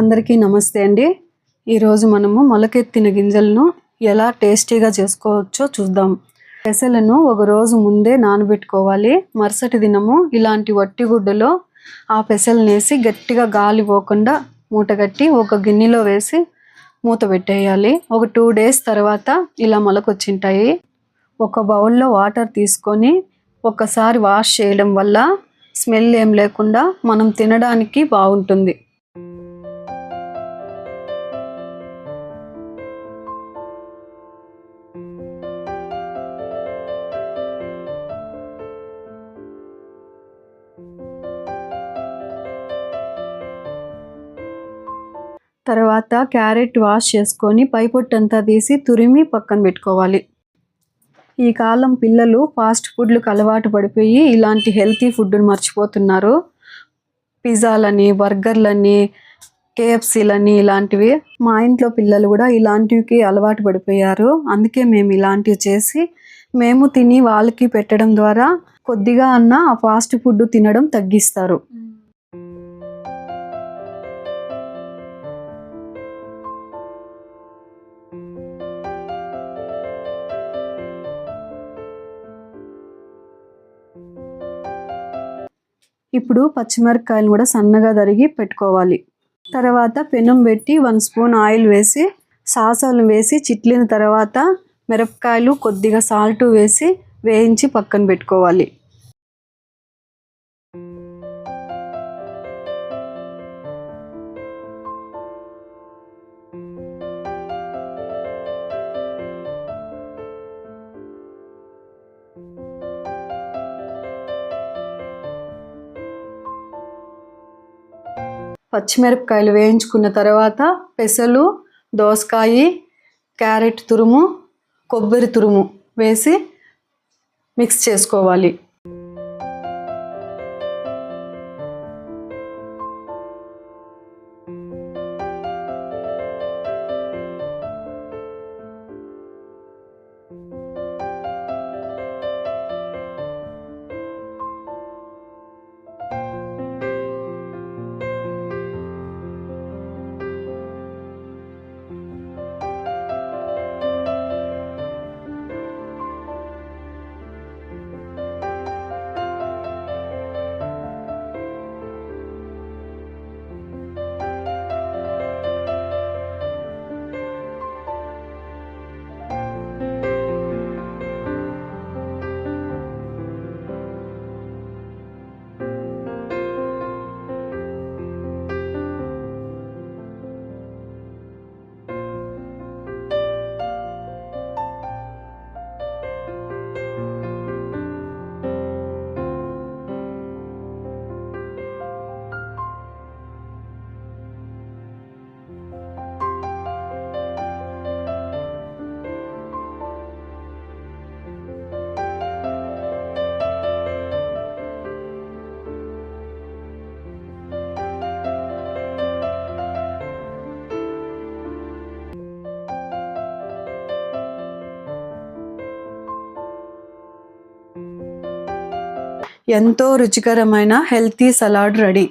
అందరికీ నమస్తే అండి. ఈరోజు మనము మొలకెత్తిన గింజలను ఎలా టేస్టీగా చేసుకోవచ్చో చూద్దాం. పెసలను ఒక రోజు ముందే నానబెట్టుకోవాలి. మరుసటి దినము ఇలాంటి వట్టి గుడ్డలో ఆ పెసలనేసి గట్టిగా గాలి పోకుండా మూటగట్టి ఒక గిన్నెలో వేసి మూత పెట్టేయాలి. ఒక 2 days తర్వాత ఇలా మొలకొచ్చింటాయి. ఒక బౌల్లో వాటర్ తీసుకొని ఒక్కసారి వాష్ చేయడం వల్ల స్మెల్ ఏం లేకుండా మనం తినడానికి బాగుంటుంది. తర్వాత క్యారెట్ వాష్ చేసుకొని పై పొట్టంతా తీసి తురిమి పక్కన పెట్టుకోవాలి. ఈ కాలం పిల్లలు ఫాస్ట్ ఫుడ్లకు అలవాటు పడిపోయి ఇలాంటి హెల్తీ ఫుడ్ని మర్చిపోతున్నారు. పిజ్జాలని, బర్గర్లని, కేఎఫ్సీలని ఇలాంటివి. మా ఇంట్లో పిల్లలు కూడా ఇలాంటివి అలవాటు పడిపోయారు. అందుకే మేము ఇలాంటివి చేసి మేము తిని వాళ్ళకి పెట్టడం ద్వారా కొద్దిగా అన్న ఆ ఫాస్ట్ ఫుడ్ తినడం తగ్గిస్తారు. ఇప్పుడు పచ్చిమిరపకాయలు కూడా సన్నగా తరిగి పెట్టుకోవాలి. తర్వాత పెనం పెట్టి 1 స్పూన్ ఆయిల్ వేసి సాసాలు వేసి చిట్లిన తర్వాత మిరపకాయలు కొద్దిగా సాల్ట్ వేసి వేయించి పక్కన పెట్టుకోవాలి. పచ్చిమిరపకాయలు వేయించుకున్న తర్వాత పెసలు, దోసకాయ, క్యారెట్ తురుము, కొబ్బరి తురుము వేసి మిక్స్ చేసుకోవాలి. ఎంతో రుచికరమైన హెల్తీ సలాడ్ రెడీ.